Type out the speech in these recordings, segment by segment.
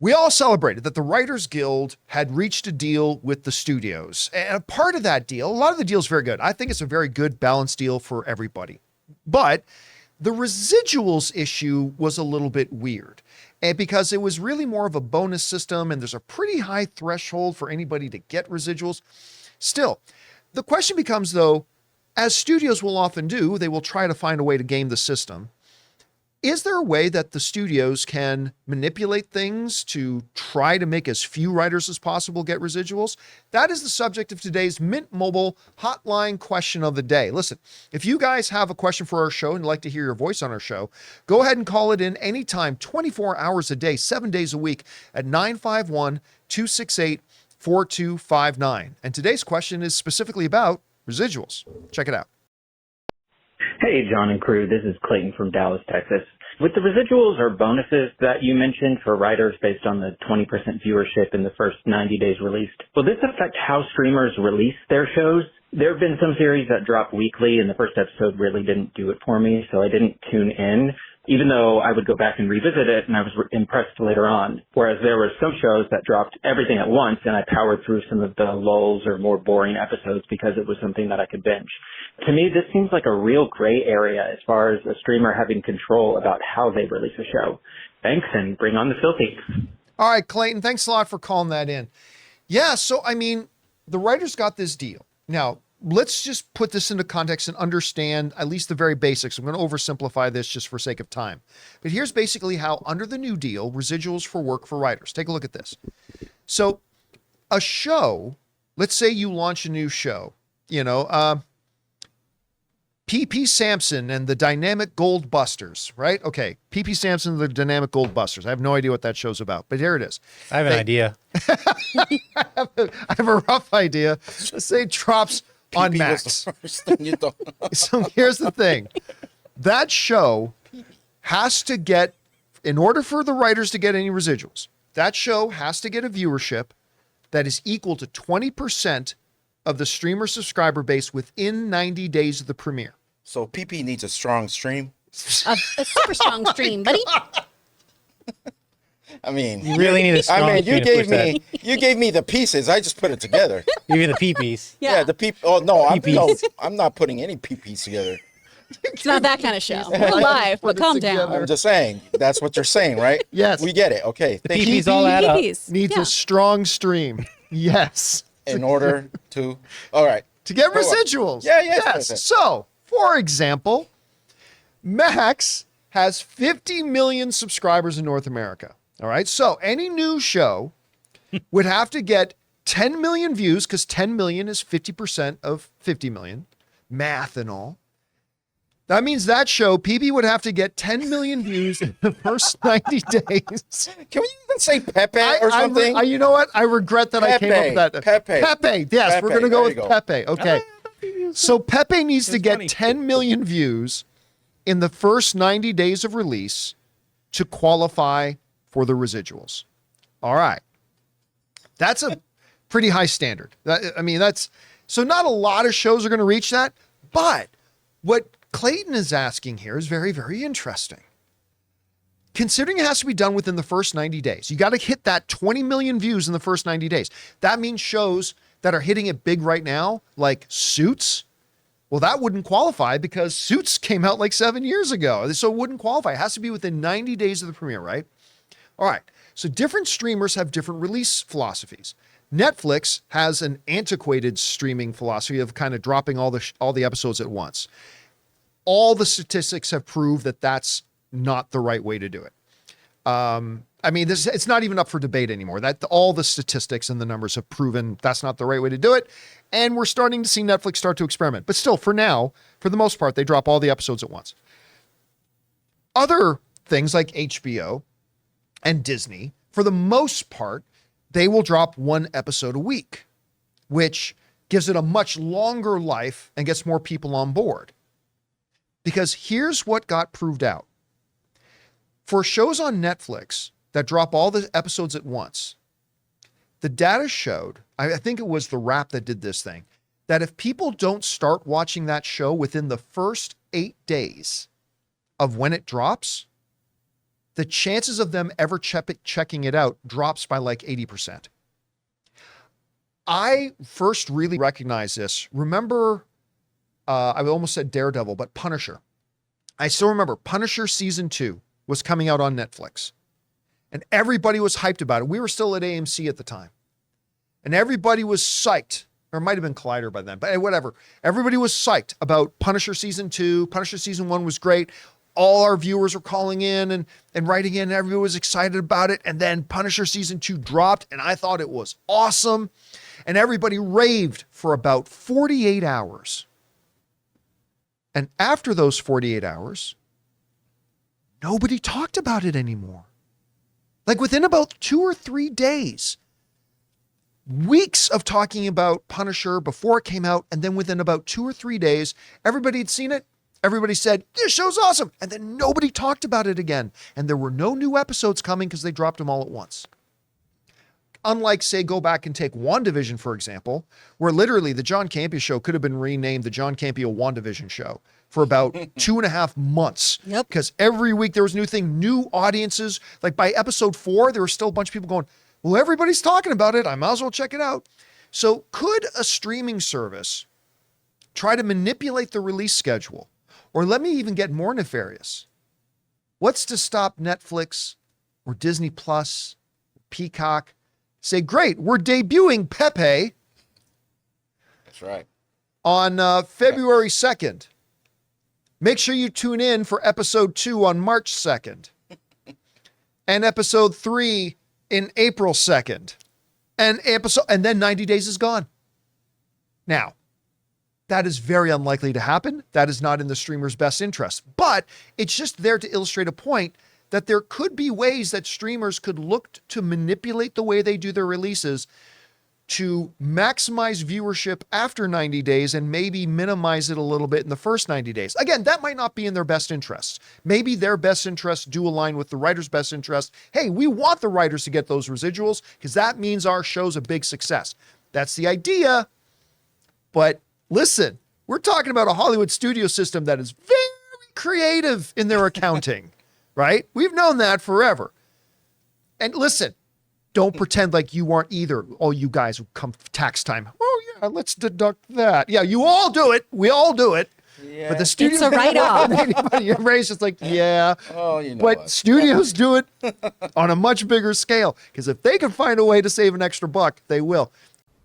We all celebrated that the Writers Guild had reached a deal with the studios. And a part of that deal, a lot of the deal is very good. I think it's a very good balanced deal for everybody. But the residuals issue was a little bit weird. And because it was really more of a bonus system and there's a pretty high threshold for anybody to get residuals. Still, the question becomes though, as studios will often do, they will try to find a way to game the system. Is there a way that the studios can manipulate things to try to make as few writers as possible get residuals? That is the subject of today's Mint Mobile hotline question of the day. Listen, if you guys have a question for our show and like to hear your voice on our show, go ahead and call it in anytime, 24 hours a day, 7 days a week at 951-268-4259. And today's question is specifically about residuals. Check it out. Hey, John and crew. This is Clayton from Dallas, Texas. With the residuals or bonuses that you mentioned for writers based on the 20% viewership in the first 90 days released, will this affect how streamers release their shows? There have been some series that drop weekly, and the first episode really didn't do it for me, so I didn't tune in, even though I would go back and revisit it, and I was impressed later on. Whereas there were some shows that dropped everything at once, and I powered through some of the lulls or more boring episodes because it was something that I could binge. To me, this seems like a real gray area as far as a streamer having control about how they release a show. Thanks, and bring on the filthy. All right, Clayton, thanks a lot for calling that in. Yeah, so, I mean, the writers got this deal. Now, let's just put this into context and understand at least the very basics. I'm going to oversimplify this just for sake of time. But here's basically how, under the new deal, residuals for work for writers. Take a look at this. So, a show, let's say you launch a new show, P.P. Sampson and the Dynamic Gold Busters, right? Okay, P.P. Sampson and the Dynamic Gold Busters. I have no idea what that show's about, but here it is. I have an idea. I have a rough idea. Let's say it drops on Max. So here's the thing. That show has to get, in order for the writers to get any residuals, that show has to get a viewership that is equal to 20% of the streamer subscriber base within 90 days of the premiere. So PP needs a strong stream. A super strong stream, buddy. I mean, You really need a strong you stream to gave push that. you gave me the pieces. I just put it together. Give you the peepees. Yeah, the peep. Oh no, PPs. I'm not putting any PPs together. It's not that kind of show. We're live, but calm down. I'm just saying. That's what you're saying, right? Yes. We get it. Okay. The Thank you. peepees all add up. PPs. Needs Yeah. a strong stream. Yes. In order to. All right. To get Go on. residuals. Yeah, Yes. So, for example, Max has 50 million subscribers in North America. All right. So any new show would have to get 10 million views because 10 million is 50% of 50 million. Math and all. That means that show, PB would have to get 10 million views in the first 90 days. Can we even say Pepe or something? You know what? I regret that I came up with that. Pepe. Pepe. Yes, Pepe. we're going to go There with you go. Pepe. Okay. So Pepe needs to It's get funny. 10 million views in the first 90 days of release to qualify for the residuals. All right. That's a pretty high standard. So not a lot of shows are going to reach that, but what Clayton is asking here is very, very interesting. Considering it has to be done within the first 90 days, you got to hit that 20 million views in the first 90 days. That means shows that are hitting it big right now, like Suits, well, that wouldn't qualify because Suits came out like 7 years ago. So it wouldn't qualify. It has to be within 90 days of the premiere, right? All right. So different streamers have different release philosophies. Netflix has an antiquated streaming philosophy of kind of dropping all the episodes at once. All the statistics have proved that that's not the right way to do it. It's not even up for debate anymore. That all the statistics and the numbers have proven that's not the right way to do it. And we're starting to see Netflix start to experiment. But still, for now, for the most part, they drop all the episodes at once. Other things like HBO and Disney, for the most part, they will drop one episode a week, which gives it a much longer life and gets more people on board. Because here's what got proved out. For shows on Netflix that drop all the episodes at once, the data showed, I think it was The Wrap that did this thing, that if people don't start watching that show within the first 8 days of when it drops, the chances of them ever checking it out drops by like 80%. I first really recognized this. Remember, I almost said Daredevil, but Punisher. I still remember Punisher season 2 was coming out on Netflix, and everybody was hyped about it. We were still at AMC at the time, and everybody was psyched. Or it might have been Collider by then, but whatever. Everybody was psyched about Punisher season 2. Punisher season 1 was great. All our viewers were calling in and writing in. Everybody was excited about it. And then Punisher season 2 dropped, and I thought it was awesome. And everybody raved for about 48 hours. And after those 48 hours, nobody talked about it anymore. Like within about 2 or 3 days, weeks of talking about Punisher before it came out, and then within about 2 or 3 days, everybody had seen it. Everybody said, this show's awesome. And then nobody talked about it again. And there were no new episodes coming because they dropped them all at once. Unlike, say, go back and take WandaVision, for example, where literally the John Campea Show could have been renamed the John Campea WandaVision Show for about 2.5 months. Yep. Because every week there was a new thing, new audiences. Like by episode 4, there were still a bunch of people going, well, everybody's talking about it. I might as well check it out. So could a streaming service try to manipulate the release schedule? Or let me even get more nefarious. What's to stop Netflix or Disney Plus, Peacock, say, great, we're debuting Pepe. That's right. On February 2nd. Make sure you tune in for episode 2 on March 2nd. And episode 3 in April 2nd. And then 90 days is gone. Now, that is very unlikely to happen. That is not in the streamer's best interest. But it's just there to illustrate a point that there could be ways that streamers could look to manipulate the way they do their releases to maximize viewership after 90 days and maybe minimize it a little bit in the first 90 days. Again, that might not be in their best interests. Maybe their best interests do align with the writer's best interest. Hey, we want the writers to get those residuals because that means our show's a big success. That's the idea. But listen, we're talking about a Hollywood studio system that is very creative in their accounting, right? We've known that forever. And listen, don't pretend like you aren't either. All you guys who come tax time. Oh yeah, let's deduct that. Yeah, you all do it. We all do it. Yeah. But the studio, It's a write-off. Anybody embrace it's like, yeah. Oh, you know But what. studios do it on a much bigger scale because if they can find a way to save an extra buck, they will.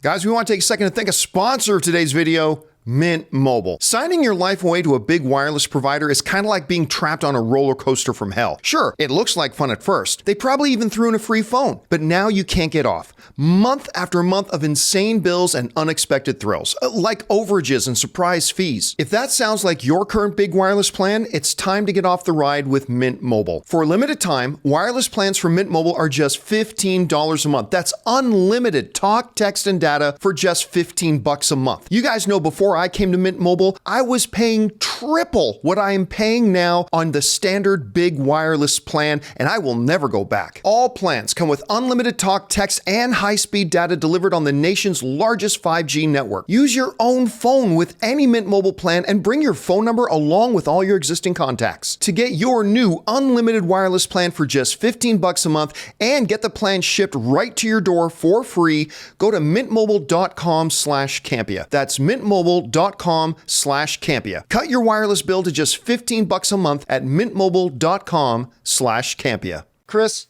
Guys, we want to take a second to thank a sponsor of today's video, Mint Mobile. Signing your life away to a big wireless provider is kind of like being trapped on a roller coaster from hell. Sure, it looks like fun at first. They probably even threw in a free phone, but now you can't get off. Month after month of insane bills and unexpected thrills, like overages and surprise fees. If that sounds like your current big wireless plan, it's time to get off the ride with Mint Mobile. For a limited time, wireless plans from Mint Mobile are just $15 a month. That's unlimited talk, text, and data for just $15 a month. You guys know before I came to Mint Mobile, I was paying triple what I am paying now on the standard big wireless plan, and I will never go back. All plans come with unlimited talk, text, and high-speed data delivered on the nation's largest 5G network. Use your own phone with any Mint Mobile plan and bring your phone number along with all your existing contacts. To get your new unlimited wireless plan for just $15 a month and get the plan shipped right to your door for free, go to mintmobile.com/Campea. That's mintmobile.com/Campea. Cut your wireless bill to just $15 a month at mintmobile.com/Campea. Chris,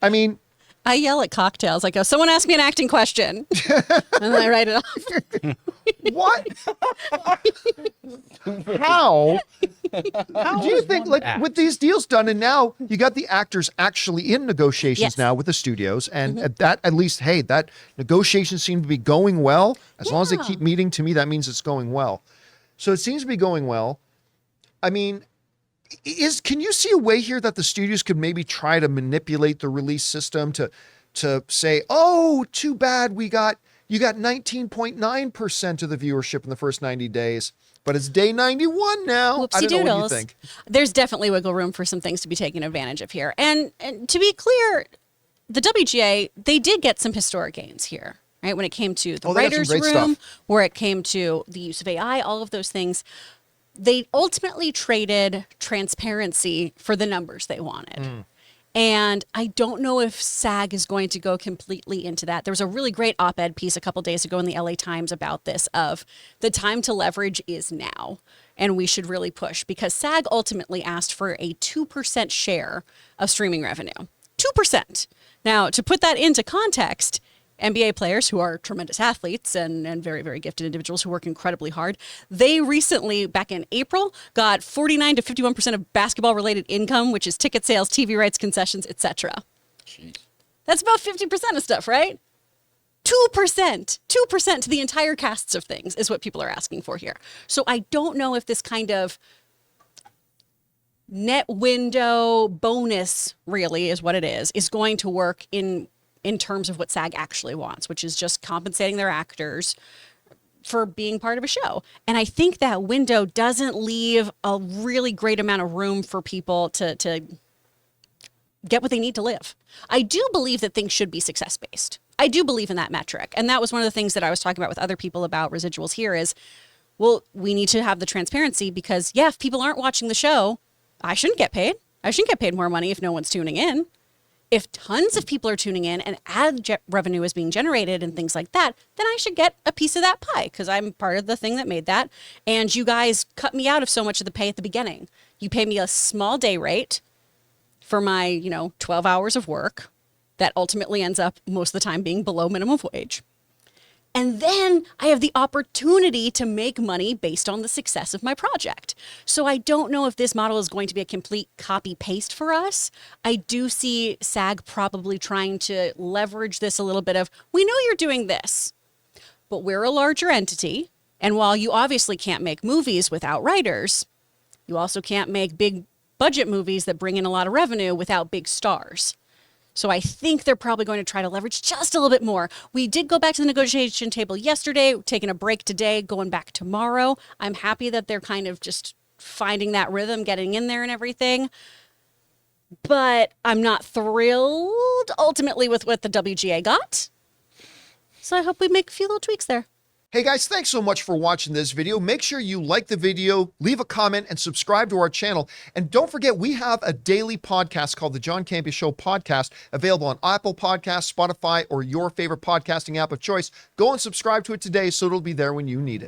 I mean, I yell at cocktails. I go, someone ask me an acting question. And then I write it off. what? How do you think, like, with these deals done, and now you got the actors actually in negotiations Yes. now with the studios, and at least, hey, that negotiations seem to be going well. As long as they keep meeting, to me, that means it's going well. So it seems to be going well. I mean, can you see a way here that the studios could maybe try to manipulate the release system to say, oh, too bad you got 19.9% of the viewership in the first 90 days, but it's day 91 now. I don't know what you think. There's definitely wiggle room for some things to be taken advantage of here. And to be clear, the WGA, they did get some historic gains here, right? When it came to the they got some writer's great room, stuff. where it came to the use of AI, all of those things. They ultimately traded transparency for the numbers they wanted. And I don't know if SAG is going to go completely into that. There was a really great op-ed piece a couple days ago in the LA Times about this, of the time to leverage is now. And we should really push, because SAG ultimately asked for a 2% share of streaming revenue. 2%. Now, to put that into context, NBA players who are tremendous athletes and very, very gifted individuals who work incredibly hard, they recently, back in April, got 49 to 51% of basketball-related income, which is ticket sales, TV rights, concessions, etc. That's about 50% of stuff, right? 2%. 2% to the entire casts of things is what people are asking for here. So I don't know if this kind of net window bonus, really is what it is going to work in terms of what SAG actually wants, which is just compensating their actors for being part of a show. And I think that window doesn't leave a really great amount of room for people to get what they need to live. I do believe that things should be success-based. I do believe in that metric. And that was one of the things that I was talking about with other people about residuals here is, well, we need to have the transparency, because, yeah, if people aren't watching the show, I shouldn't get paid. I shouldn't get paid more money if no one's tuning in. If tons of people are tuning in and revenue is being generated and things like that, then I should get a piece of that pie, because I'm part of the thing that made that. And you guys cut me out of so much of the pay at the beginning. You pay me a small day rate for my, 12 hours of work that ultimately ends up most of the time being below minimum wage. And then I have the opportunity to make money based on the success of my project. So I don't know if this model is going to be a complete copy paste for us. I do see SAG probably trying to leverage this a little bit of, we know you're doing this, but we're a larger entity. And while you obviously can't make movies without writers, you also can't make big budget movies that bring in a lot of revenue without big stars. So I think they're probably going to try to leverage just a little bit more. We did go back to the negotiation table yesterday, taking a break today, going back tomorrow. I'm happy that they're kind of just finding that rhythm, getting in there and everything. But I'm not thrilled ultimately with what the WGA got. So I hope we make a few little tweaks there. Hey guys, thanks so much for watching this video. Make sure you like the video, leave a comment, and subscribe to our channel. And don't forget, we have a daily podcast called the John Campea Show podcast, available on Apple Podcasts, Spotify, or your favorite podcasting app of choice. Go and subscribe to it today so it'll be there when you need it.